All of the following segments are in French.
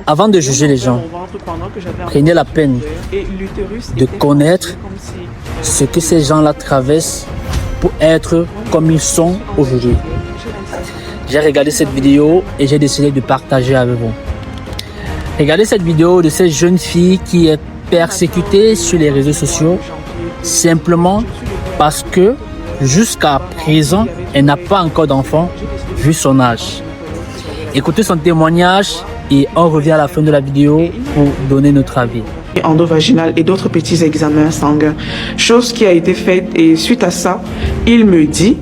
Avant de juger les gens, prenez la peine de connaître ce que ces gens-là traversent pour être comme ils sont aujourd'hui. J'ai regardé cette vidéo et j'ai décidé de partager avec vous. Regardez cette vidéo de cette jeune fille qui est persécutée sur les réseaux sociaux simplement parce que jusqu'à présent, elle n'a pas encore d'enfant vu son âge. Écoutez son témoignage et on revient à la fin de la vidéo pour donner notre avis. Endovaginal et d'autres petits examens sanguins. Chose qui a été faite et suite à ça, il me dit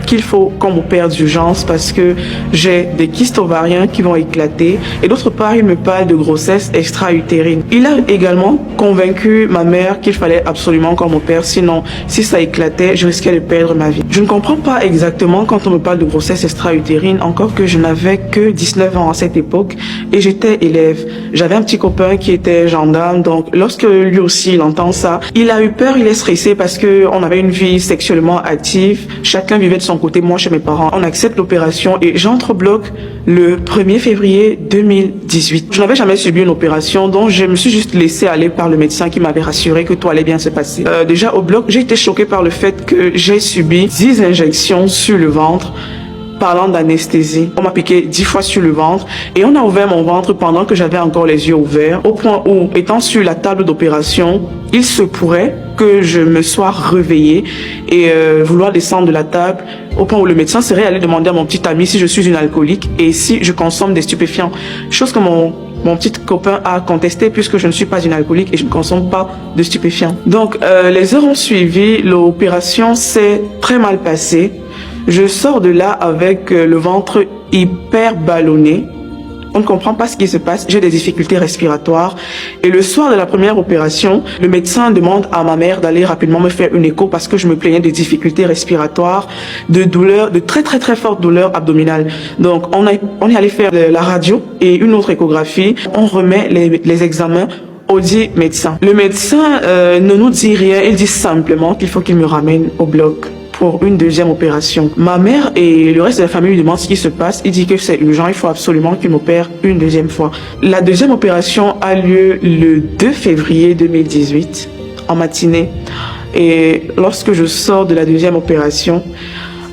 qu'il faut qu'on m'opère d'urgence parce que j'ai des kystes ovariens qui vont éclater et d'autre part il me parle de grossesse extra-utérine. Il a également convaincu ma mère qu'il fallait absolument qu'on m'opère, sinon si ça éclatait je risquais de perdre ma vie. Je ne comprends pas exactement quand on me parle de grossesse extra-utérine, encore que je n'avais que 19 ans à cette époque et j'étais élève. J'avais un petit copain qui était gendarme, donc lorsque lui aussi il entend ça, il a eu peur, il est stressé parce que on avait une vie sexuellement active, chacun vivait de son côté, moi chez mes parents. On accepte l'opération et j'entre au bloc le 1er février 2018. Je n'avais jamais subi une opération, donc je me suis juste laissé aller par le médecin qui m'avait rassuré que tout allait bien se passer. Déjà au bloc, j'ai été choquée par le fait que j'ai subi 10 injections sur le ventre. Parlant d'anesthésie, on m'a piqué 10 fois sur le ventre et on a ouvert mon ventre pendant que j'avais encore les yeux ouverts, au point où, étant sur la table d'opération, il se pourrait que je me sois réveillée et vouloir descendre de la table, au point où le médecin serait allé demander à mon petit ami si je suis une alcoolique et si je consomme des stupéfiants. Chose que mon petit copain a contesté puisque je ne suis pas une alcoolique et je ne consomme pas de stupéfiants. Donc les heures ont suivi, l'opération s'est très mal passée. Je sors de là avec le ventre hyper ballonné. On ne comprend pas ce qui se passe. J'ai des difficultés respiratoires. Et le soir de la première opération, le médecin demande à ma mère d'aller rapidement me faire une écho parce que je me plaignais de difficultés respiratoires, de douleurs, de très fortes douleurs abdominales. Donc on est allé faire la radio et une autre échographie. On remet les examens au dit médecin. Le médecin ne nous dit rien. Il dit simplement qu'il faut qu'il me ramène au bloc pour une deuxième opération. Ma mère et le reste de la famille lui demandent ce qui se passe. Il dit que c'est urgent, il faut absolument qu'il m'opère une deuxième fois. La deuxième opération a lieu le 2 février 2018, en matinée. Et lorsque je sors de la deuxième opération,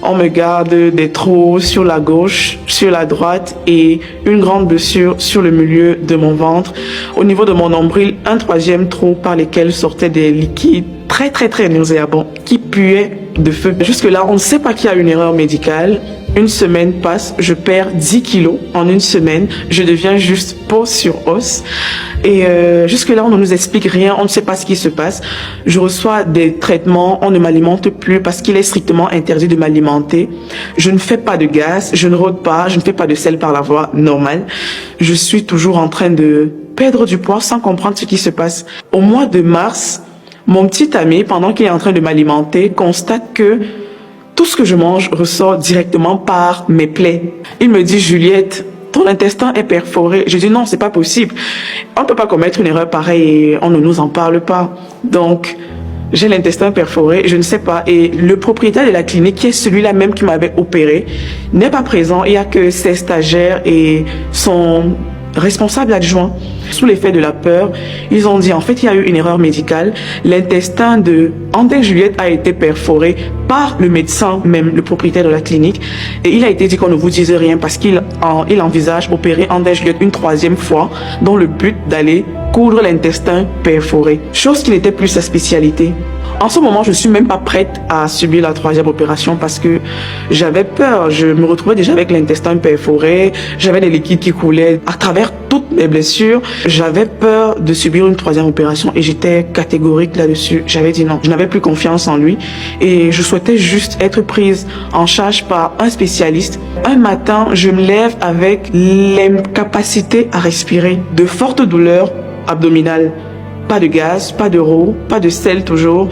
on me garde des trous sur la gauche, sur la droite et une grande blessure sur le milieu de mon ventre. Au niveau de mon nombril, un troisième trou par lequel sortaient des liquides très nauséabonds qui puaient de feu. Jusque là, on ne sait pas qu'il y a une erreur médicale. Une semaine passe, je perds 10 kilos en une semaine. Je deviens juste peau sur os. Et jusque là, on ne nous explique rien. On ne sait pas ce qui se passe. Je reçois des traitements. On ne m'alimente plus parce qu'il est strictement interdit de m'alimenter. Je ne fais pas de gaz. Je ne rôde pas. Je ne fais pas de sel par la voie normale. Je suis toujours en train de perdre du poids sans comprendre ce qui se passe. Au mois de mars, mon petit ami, pendant qu'il est en train de m'alimenter, constate que tout ce que je mange ressort directement par mes plaies. Il me dit, Juliette, ton intestin est perforé. Je dis, non, c'est pas possible. On ne peut pas commettre une erreur pareille et on ne nous en parle pas. Donc, j'ai l'intestin perforé, je ne sais pas. Et le propriétaire de la clinique, qui est celui-là même qui m'avait opéré, n'est pas présent. Il n'y a que ses stagiaires et son responsable adjoint. Sous l'effet de la peur, ils ont dit en fait il y a eu une erreur médicale. L'intestin de André Juliette a été perforé par le médecin, même le propriétaire de la clinique. Et il a été dit qu'on ne vous dise rien parce qu'il envisage opérer André Juliette une troisième fois dans le but d'aller coudre l'intestin perforé. Chose qui n'était plus sa spécialité. En ce moment, je ne suis même pas prête à subir la troisième opération parce que j'avais peur. Je me retrouvais déjà avec l'intestin perforé, j'avais des liquides qui coulaient à travers toutes mes blessures. J'avais peur de subir une troisième opération et j'étais catégorique là-dessus. J'avais dit non, je n'avais plus confiance en lui et je souhaitais juste être prise en charge par un spécialiste. Un matin, je me lève avec l'incapacité à respirer, de fortes douleurs abdominales. Pas de gaz, pas d'euro, pas de sel toujours.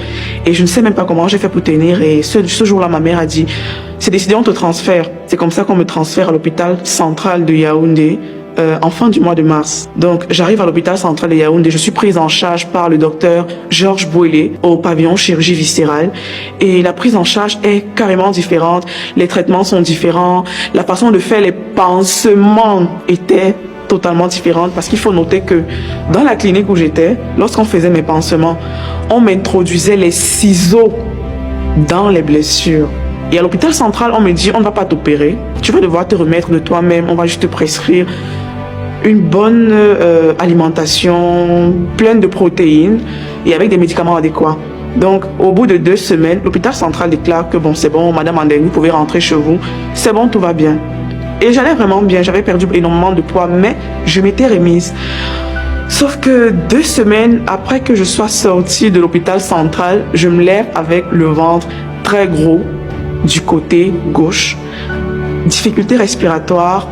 Et je ne sais même pas comment j'ai fait pour tenir. Et ce jour-là, ma mère a dit, c'est décidé, on te transfère. C'est comme ça qu'on me transfère à l'hôpital central de Yaoundé. en fin du mois de mars. Donc, j'arrive à l'hôpital central de Yaoundé. Je suis prise en charge par le docteur Georges Bouélé au pavillon chirurgie viscérale. Et la prise en charge est carrément différente. Les traitements sont différents. La façon de faire les pansements était totalement différente parce qu'il faut noter que dans la clinique où j'étais, lorsqu'on faisait mes pansements, on m'introduisait les ciseaux dans les blessures. Et à l'hôpital central, on me dit, on ne va pas t'opérer. Tu vas devoir te remettre de toi-même. On va juste te prescrire une bonne alimentation, pleine de protéines et avec des médicaments adéquats. Donc, au bout de 2 semaines, l'hôpital central déclare que bon, c'est bon, madame Andeni, vous pouvez rentrer chez vous. C'est bon, tout va bien. Et j'allais vraiment bien. J'avais perdu énormément de poids, mais je m'étais remise. Sauf que 2 semaines après que je sois sortie de l'hôpital central, je me lève avec le ventre très gros du côté gauche, difficultés respiratoires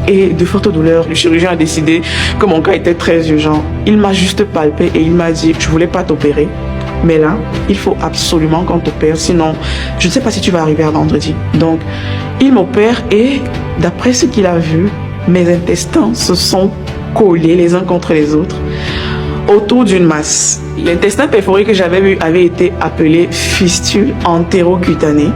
et de fortes douleurs. Le chirurgien a décidé que mon cas était très urgent. Il m'a juste palpé et il m'a dit, je voulais pas t'opérer, mais là, il faut absolument qu'on t'opère, sinon, je ne sais pas si tu vas arriver à vendredi. Donc, il m'opère et d'après ce qu'il a vu, mes intestins se sont collés les uns contre les autres autour d'une masse. L'intestin perforé que j'avais vu avait été appelé fistule entérocutanée.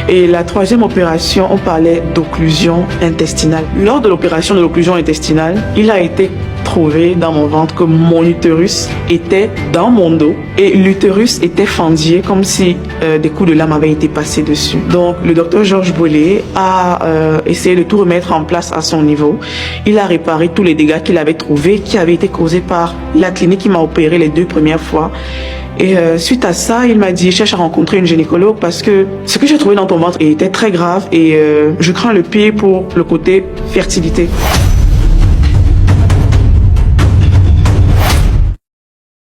Et la 3e opération, on parlait d'occlusion intestinale. Lors de l'opération de l'occlusion intestinale, il a été trouvé dans mon ventre que mon utérus était dans mon dos et l'utérus était fendillé comme si des coups de lame avaient été passés dessus. Donc le docteur Georges Bouélé a essayé de tout remettre en place à son niveau. Il a réparé tous les dégâts qu'il avait trouvés qui avaient été causés par la clinique qui m'a opéré les 2 premières fois. Et suite à ça, il m'a dit, cherche à rencontrer une gynécologue parce que ce que j'ai trouvé dans ton ventre était très grave et je crains le pire pour le côté fertilité.